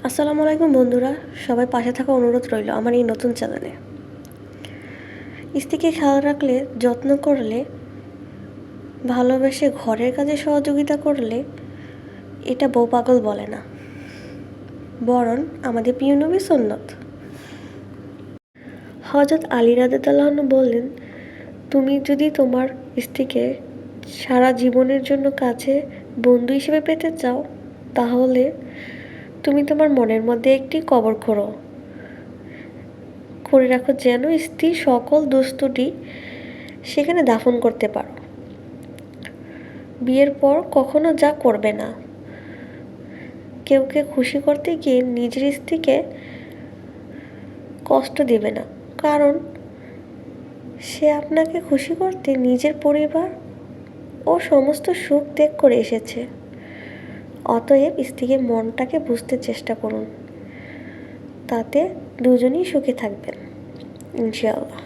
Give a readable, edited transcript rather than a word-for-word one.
আসসালামু আলাইকুম বন্ধুরা, সবাই পাশে থাকা অনুরোধ রইল আমার এই নতুন চ্যানেলে। স্ত্রীকে খেয়াল রাখলে, যত্ন করলে, ভালোবেসে ঘরের কাজে সহযোগিতা করলে এটা বউ পাগল বলে না, বরং আমাদের প্রিয় নবী সুন্নত। হযরত আলী রাদিয়াল্লাহু আনহু বললেন, তুমি যদি তোমার স্ত্রীকে সারা জীবনের জন্য কাছে বন্ধু হিসেবে পেতে চাও, তাহলে তুমি তোমার মনের মধ্যে একটি কবর করে রাখো, যেন স্ত্রীর সকল দুষ্টুটি সেখানে দাফন করতে পারো। বিয়ের পর কখনো যা করবে না, কেউকে খুশি করতে গিয়ে নিজের স্ত্রীকে কষ্ট দেবে না, কারণ সে আপনাকে খুশি করতে নিজের পরিবার ও সমস্ত সুখ ত্যাগ করে এসেছে। অতএব স্ত্রীকে মনটাকে বুঝতে চেষ্টা করুন, তাতে দুজনেই সুখে থাকবেন ইনশাআল্লাহ।